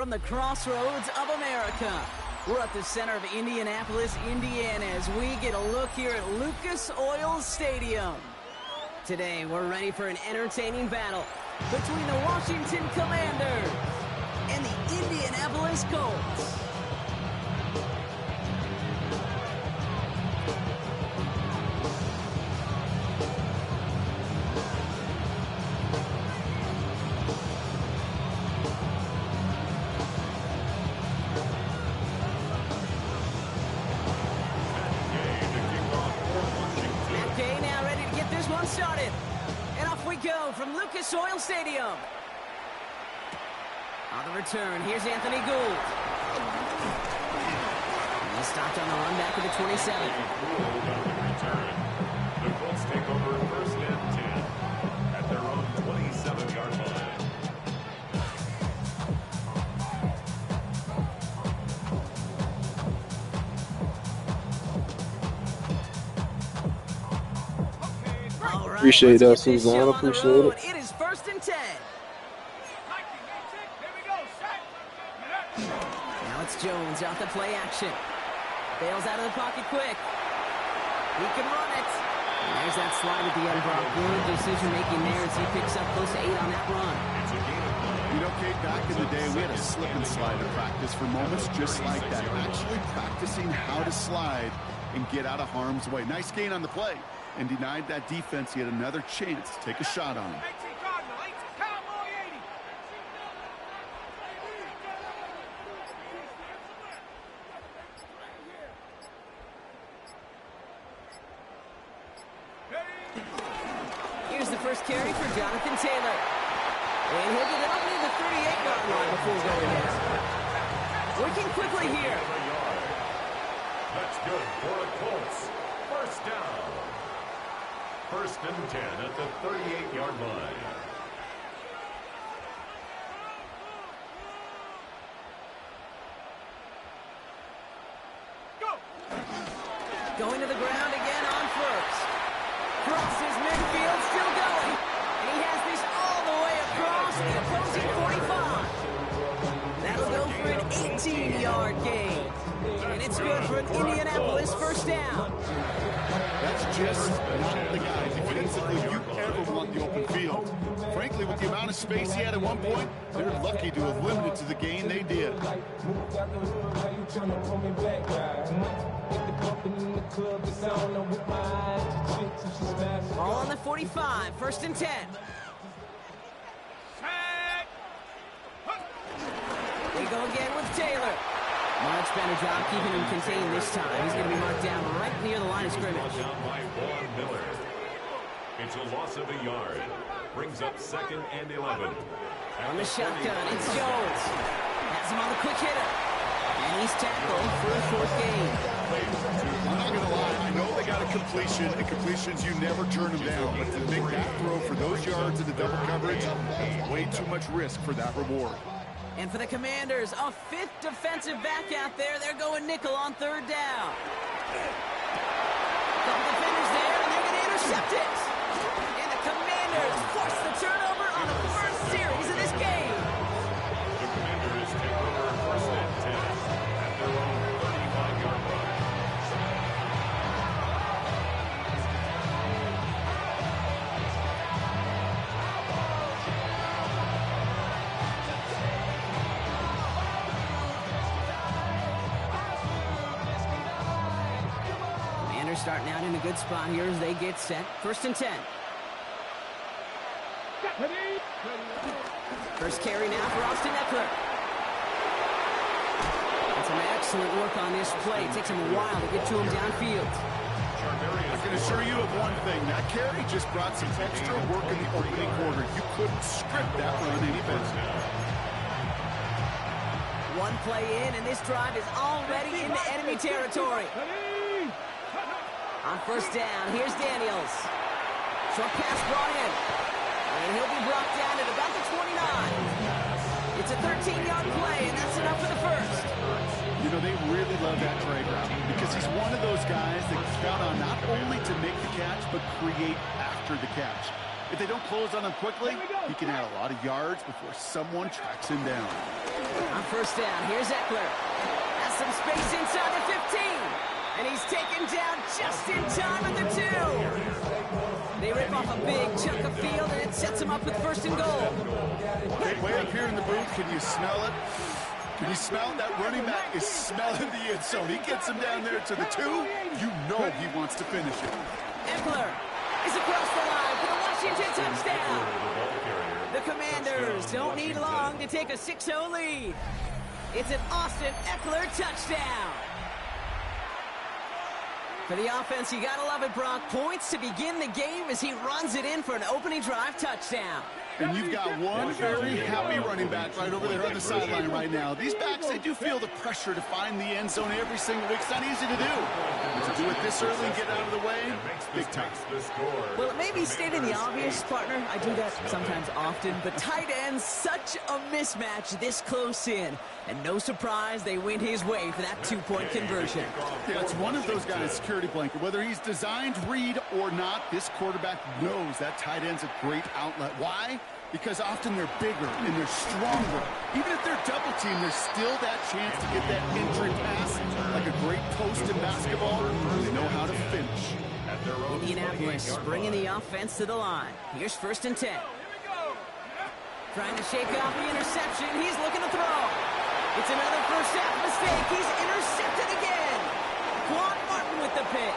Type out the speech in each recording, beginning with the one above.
from the crossroads of America. We're at the center of Indianapolis, Indiana, as we get a look here at Lucas Oil Stadium. Today, we're ready for an entertaining battle between the Washington Commanders and the Indianapolis Colts. Started, and off we go from Lucas Oil Stadium. On the return, here's Anthony Gould. And he stopped on the run back of the 27. The Colts take over first and 10 at their own 27-yard line. Appreciate that, Suzanne. Appreciate it. It is first and 10. Now it's Jones off the play action. Bails out of the pocket quick. He can run it. And there's that slide at the end, Brock. Good decision-making there as he picks up close to 8 on that run. You know, Kate, back in the day, we had a slip and slide to practice for moments just like that. Actually practicing how to slide and get out of harm's way. Nice gain on the play. And denied that defense yet another chance to take a shot on him. Here's the first carry for Jonathan Taylor. And he'll get it up near the 38-yard line before going in. Working quickly here. That's good for the Colts. First down. First and 10 at the 38-yard line. Go! Going to the ground again on first. Crosses midfield, still going. And he has this all the way across the opposing 45. That'll go for an 18-yard gain. And it's good for an Indianapolis first down. That's just not the guy defensively you ever want the open field. Frankly, with the amount of space he had at one point, they're lucky to have limited to the gain they did. Ball on the 45, first and 10. They go again with Taylor. Much better job keeping him contained this time. He's going to be marked down right near the line of scrimmage. Down by Vaughn Miller. It's a loss of a yard. Brings up second and 11. On the shotgun, it's Jones. Has him on the quick hitter. And he's tackled for a fourth gain. I'm not going to lie. I know they got a completion, and completions, you never turn them down. But to make that throw for those yards in the double coverage, way too much risk for that reward. And for the Commanders, a fifth defensive back out there. They're going nickel on third down. Couple defenders there, and they're going to intercept it. And the Commanders force the turnover on the first series of this game. The Commanders take over first and 10 at their own 35-yard line. Starting out in a good spot here as they get set. First and 10. First carry now for Austin Eckler. That's some excellent work on this play. It takes him a while to get to him downfield. I can assure you of one thing. That carry just brought some extra work in the opening quarter. You couldn't script that run any better. One play in, and this drive is already into enemy territory. On first down, here's Daniels. Short pass brought in. And he'll be brought down at about the 29. It's a 13-yard play, and that's enough for the first. You know, they really love that trade route because he's one of those guys that count on not only to make the catch, but create after the catch. If they don't close on him quickly, he can add a lot of yards before someone tracks him down. On first down, here's Eckler. Has some space inside the 15. And he's taken down just in time at the 2. They rip off a big chunk of field, and it sets him up with first and goal. Hey, way up here in the booth, can you smell it? Can you smell it? That running back is smelling the end zone. He gets him down there to the 2. You know he wants to finish it. Eckler is across the line for the Washington touchdown. The Commanders don't need long to take a 6-0 lead. It's an Austin Eckler touchdown. For the offense, you gotta love it, Brock. Points to begin the game as he runs it in for an opening drive touchdown. And you've got one very happy running back right over there on the sideline right now. These backs, they do feel the pressure to find the end zone every single week. It's not easy to do. But to do it this early and get out of the way, big time. Well, it may be stating the obvious, partner. I do that sometimes often. But tight ends, such a mismatch this close in. And no surprise, they went his way for that 2-point conversion. Yeah, it's one of those guys, security blanket. Whether he's designed read or not, this quarterback knows that tight end's a great outlet. Why? Because often they're bigger and they're stronger. Even if they're double teamed, there's still that chance to get that entry pass. Like a great post in basketball, they know how to finish. Indianapolis bringing the offense to the line. Here's first and 10. Trying to shake off the interception. He's looking to throw. It's another first half mistake. He's intercepted again. Quan Martin with the pick.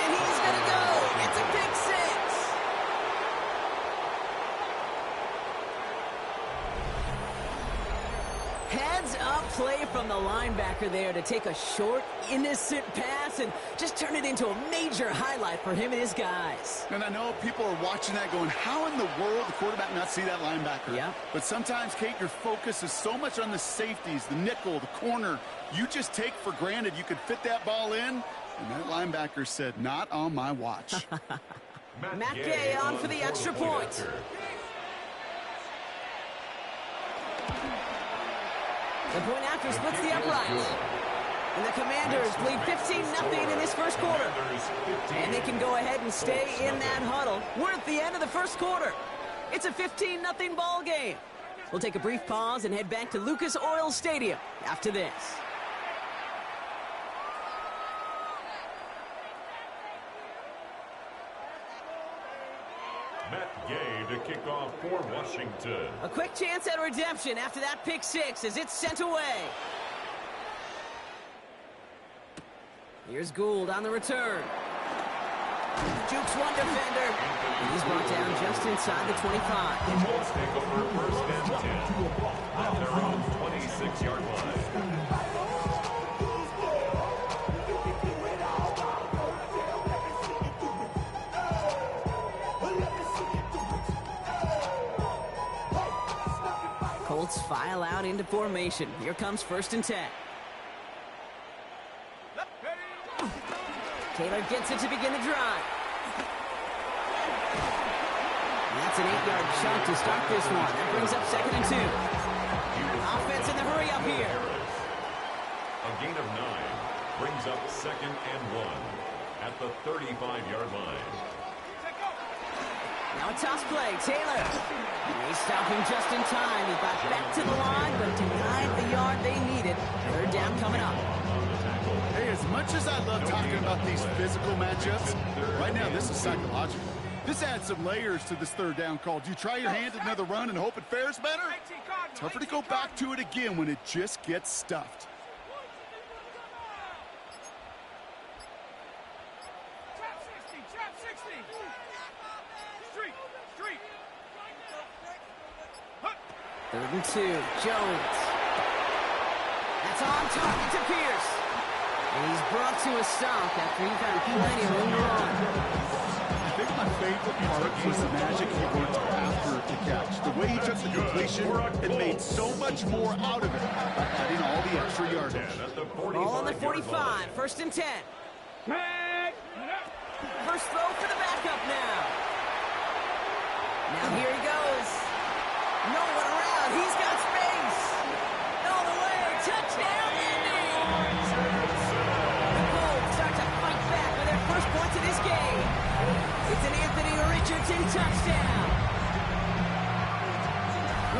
And he's going to go. It's a pick 6. Heads up play from the linebacker there to take a short, innocent pass and just turn it into a major highlight for him and his guys. And I know people are watching that going, how in the world the quarterback not see that linebacker? Yeah. But sometimes, Kate, your focus is so much on the safeties, the nickel, the corner. You just take for granted you could fit that ball in, and that linebacker said, not on my watch. Matt Gay on for the extra point. The point after splits the uprights. And the Commanders lead 15-0 in this first quarter. And they can go ahead and stay in that huddle. We're at the end of the first quarter. It's a 15-0 ball game. We'll take a brief pause and head back to Lucas Oil Stadium after this. Matt Gay to kick off for Washington. A quick chance at redemption after that pick 6 as it's sent away. Here's Gould on the return. Jukes one defender. And he's brought down just inside the 25. The Colts take over first and 10 at their own 26-yard line. Colts file out into formation. Here comes first and 10. Taylor gets it to begin the drive. That's an 8-yard chunk to start this one. That brings up second and 2. Offense in the hurry up here. A gain of 9 brings up second and 1 at the 35-yard line. Now a toss play. Taylor. They stop him just in time. He got back to the line, but denied the yard they needed. Third down coming up. Hey, as much as I love talking about these physical matchups, right now this is psychological. This adds some layers to this third down call. Do you try your hand at another run and hope it fares better? Tougher to go back to it again when it just gets stuffed. Third and 2. Jones. That's on target to Pierce. And he's brought to a stop after he found plenty of room to run. I think my favorite part was the magic he worked after the catch. The way he took the completion and made so much more out of it by adding all the extra yardage. Ball on the 45. First and 10. First throw for the backup now. Now here he goes. No one around. He's got space. All the way. Touchdown, Indy. The Colts start to fight back with their first points of this game. It's an Anthony Richardson touchdown.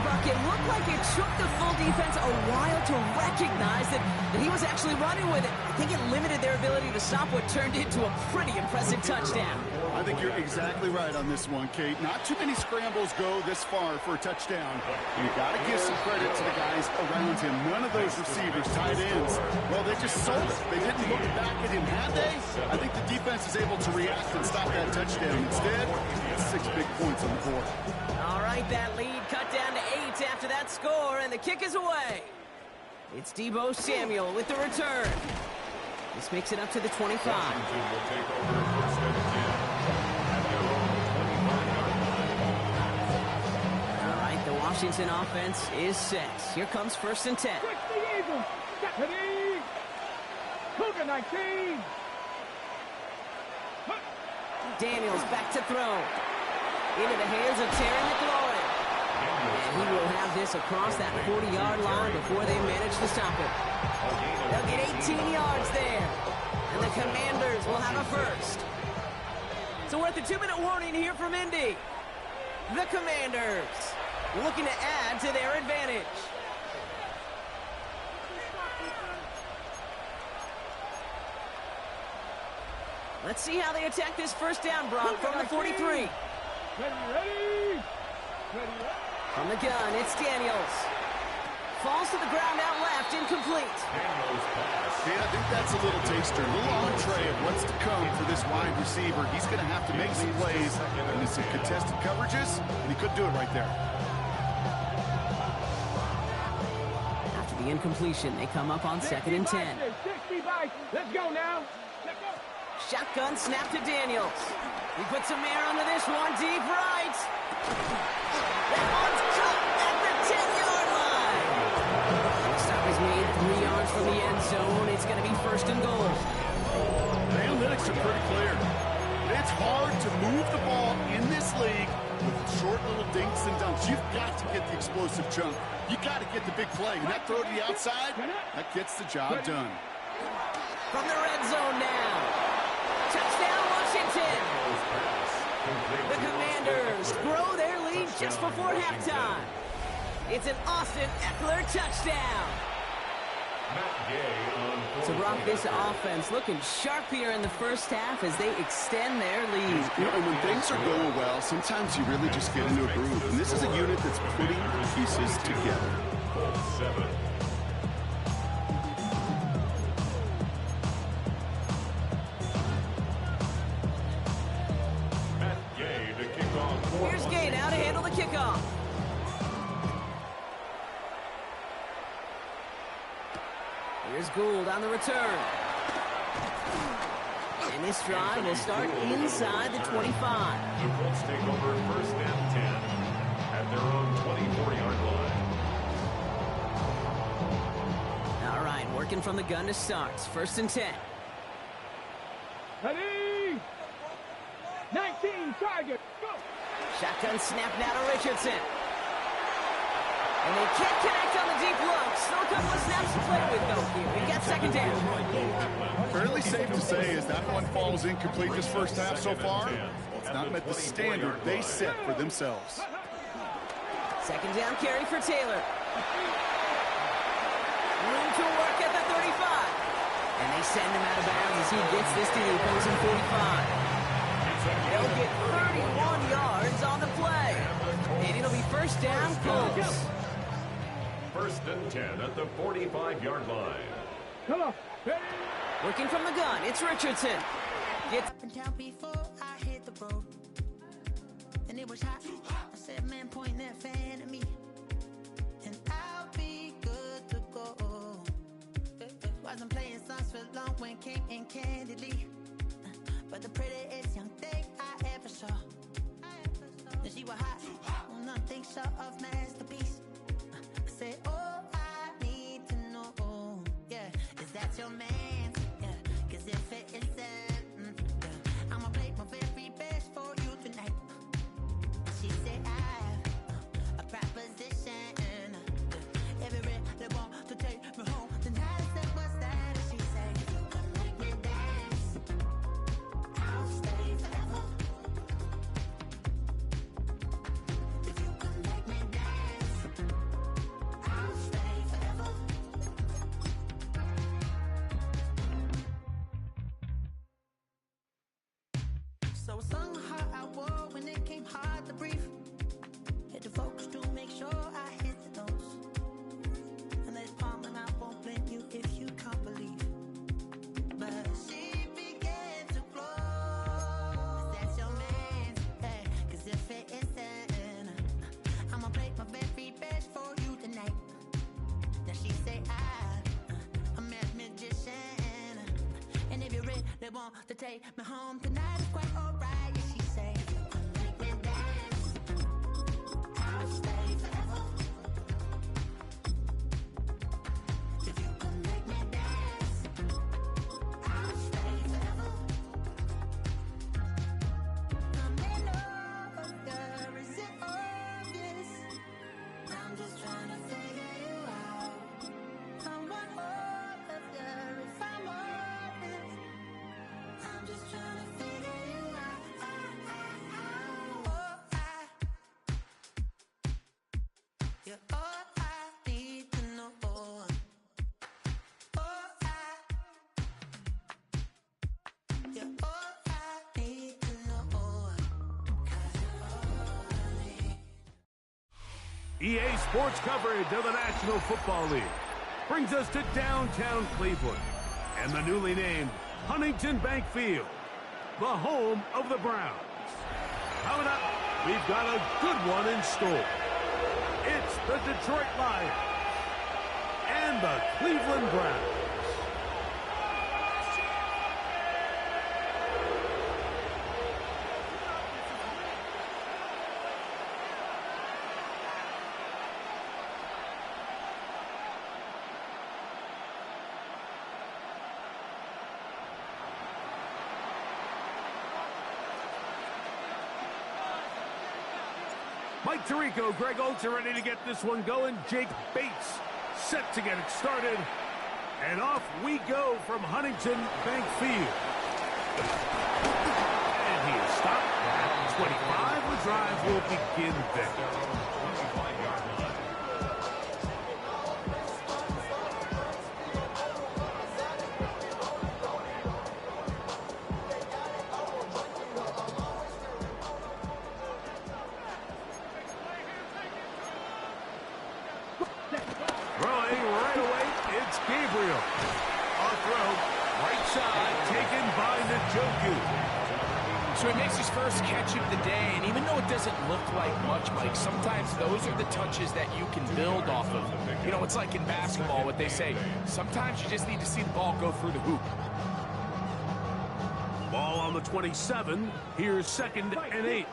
Buck, it looked like it took the full defense a while to recognize that he was actually running with it. I think it limited their ability to stop what turned into a pretty impressive touchdown. I think you're exactly right on this one, Kate. Not too many scrambles go this far for a touchdown. And you got to give some credit to the guys around him. None of those receivers, tight ends, well, they just sold it. They didn't look back at him, had they? I think the defense is able to react and stop that touchdown. Instead, 6 big points on the board. All right, that lead cut down to 8 after that score, and the kick is away. It's Deebo Samuel with the return. This makes it up to the 25. All right, the Washington offense is set. Here comes 1st and 10. Cougar 19. Daniels back to throw. Into the hands of Terry McLaurin. And he will have this across that 40-yard line before they manage to stop it. They'll get 18 yards there. And the Commanders will have a first. So we're at the 2-minute warning here from Indy. The Commanders looking to add to their advantage. Let's see how they attack this first down, Brock, from the 43. Ready. From the gun, it's Daniels. Falls to the ground out left, incomplete. Yeah, I think that's a little taster, a little entree of what's to come for this wide receiver. He's going to have to make some plays into some contested coverages, and he could do it right there. After the incompletion, they come up on 2nd and 10. Let's go now. Shotgun snap to Daniels. He puts some air onto this one, deep right. That one's caught at the 10-yard line. The stop is made 3 yards from the end zone. It's going to be 1st and goal. The analytics are pretty clear. It's hard to move the ball in this league with short little dinks and dunks. You've got to get the explosive chunk. You got to get the big play. And that throw to the outside, that gets the job done. From the red zone now. Touchdown, Washington. The Commanders grow their lead just before halftime. It's an Austin Eckler touchdown. So, Brock, this offense looking sharp here in the first half as they extend their lead. You know, and when things are going well, sometimes you really just get into a groove. And this is a unit that's putting the pieces together. 7. Here's Gay now to handle the kickoff. Here's Gould on the return. And this drive will start inside the 25. The Colts take over 1st and 10 at their own 24-yard line. All right, working from the gun to start. 1st and 10. Ready. 19 target. Go. Shotgun snap now to Richardson. And they can't connect on the deep look. Still a couple of snaps to play with, though, here. We got 2nd down. Fairly safe to say as that one falls incomplete this first half so far. It's not met the standard they set for themselves. 2nd down carry for Taylor. Room to work at the 35. And they send him out of bounds as he gets this to the opposing 45. They'll get 31 yards on the play. And it'll be 1st down, Colts. 1st and 10 at the 45-yard line. Come on. Ready. Working from the gun, it's Richardson. Gets down before I hit the road. And it was hot. I said, man, point that fan at me. And I'll be good to go. Wasn't playing songs for long when came in candidly. But the prettiest young thing I ever saw. And she was hot. Well, nothing short of masterpiece. I said, oh, I need to know. Yeah, is that your man? Yeah, cause if it isn't, yeah, I'ma play my very best for you tonight. She said, I have a proposition. Every really want to take me home. Then I said, what's that? And she said, you can make me dance. I'll stay forever. If you can make me dance. really want to take me home tonight. Is quite alright. Yeah, she say, make me dance. I'll stay forever. If you can make me dance, I'll stay forever. I'm in love, girl, is it obvious? I'm just trying to figure you out. I want all of you if I'm honest. I'm just trying to figure you out. You're all I need to know. You're all I need to know. 'Cause you're all I need. EA Sports coverage of the National Football League brings us to downtown Cleveland and the newly named Huntington Bank Field, the home of the Browns. Coming up, we've got a good one in store. It's the Detroit Lions and the Cleveland Browns. Mike Tirico, Greg Oltz are ready to get this one going. Jake Bates set to get it started. And off we go from Huntington Bank Field. And he is stopped at 25. The drive will begin there. Throwing right away, it's Gabriel. On throw, right side, taken by Njoku. So he makes his first catch of the day, and even though it doesn't look like much, Mike, sometimes those are the touches that you can build off of. You know, it's like in basketball, what they say, sometimes you just need to see the ball go through the hoop. Ball on the 27. Here's 2nd and 8.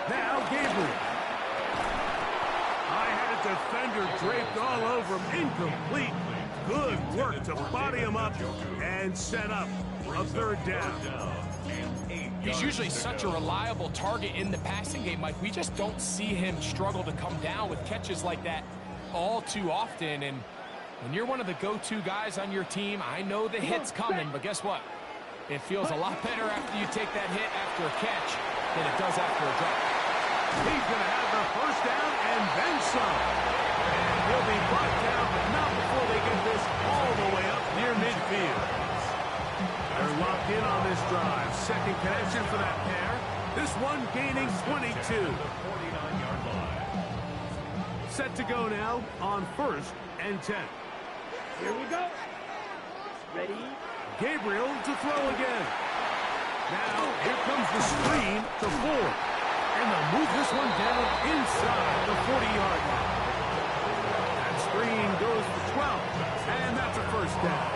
Now Gabriel. I had a defender draped all over him. Incomplete. Good work to body him up and set up a 3rd down. He's usually such a reliable target in the passing game, Mike. We just don't see him struggle to come down with catches like that all too often. And when you're one of the go-to guys on your team, I know the hit's coming, but guess what? It feels a lot better after you take that hit after a catch than it does after a drop. He's going to have the 1st down and then some. And he'll be brought down, but not before they get this all the way up near midfield. They're locked in on this drive. 2nd connection for that pair. This one gaining 22. Set to go now on 1st and 10. Here we go. Ready? Gabriel to throw again. Now, here comes the screen to Ford. And they'll move this one down inside the 40-yard line. That screen goes for 12, and that's a 1st down.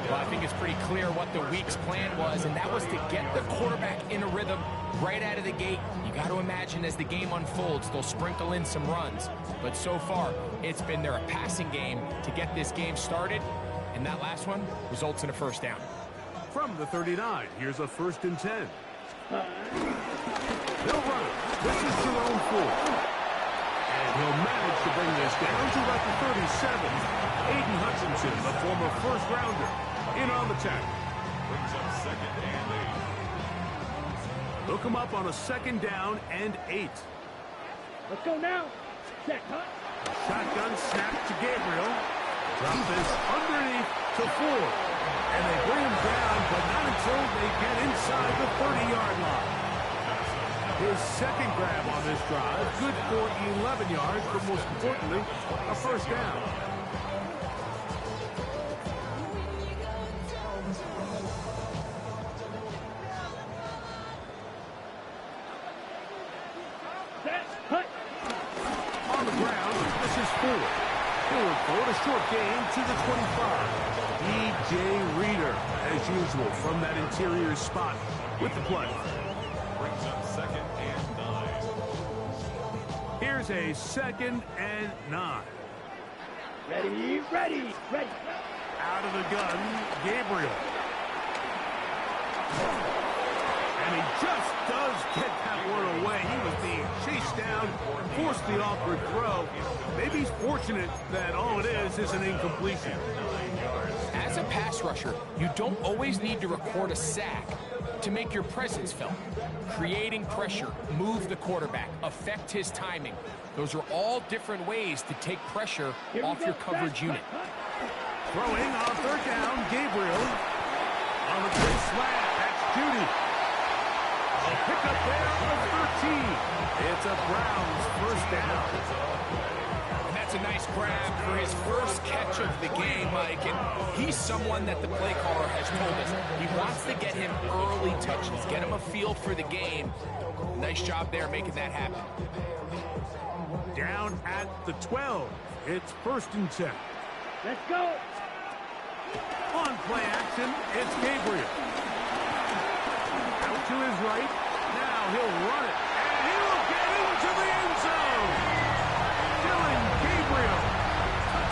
Well, I think it's pretty clear what the week's plan was, and that was to get the quarterback in a rhythm right out of the gate. You got to imagine as the game unfolds, they'll sprinkle in some runs. But so far, it's been their passing game to get this game started, and that last one results in a 1st down. From the 39, here's a 1st and 10. They'll run it. This is Jerome Ford. And he'll manage to bring this down to about the 37. Aiden Hutchinson, the former 1st rounder, in on the tackle. Brings up 2nd and 8. Look him up on a 2nd down and 8. Let's go now. Check, huh? Shotgun snap to Gabriel. Drop this underneath to Ford. And they bring him down, but not until they get inside the 30-yard line. His 2nd grab on this drive, good for 11 yards, but most importantly, a 1st down. Set, hut. On the ground, this is Ford. He'll throw it a short gain to the 25. E.J. Reader, as usual, from that interior spot with the play. Brings up 2nd and 9. Here's a 2nd and 9. Ready, ready, ready. Out of the gun, Gabriel. And he just does get that one away. He was being chased down, forced the awkward throw. Maybe he's fortunate that all it is an incompletion. As a pass rusher, you don't always need to record a sack to make your presence felt. Creating pressure, move the quarterback, affect his timing. Those are all different ways to take pressure off your coverage unit. Throwing on 3rd down, Gabriel. On the quick slant, that's Judy. A pickup there of 13. It's a Browns 1st down. And that's a nice grab for his first catch of the game, Mike. And he's someone that the play caller has told us he wants to get him early touches, get him a feel for the game. Nice job there making that happen. Down at the 12. It's 1st and 10. Let's go. On play action, it's Gabriel. Out to his right. Now he'll run it. And he will get into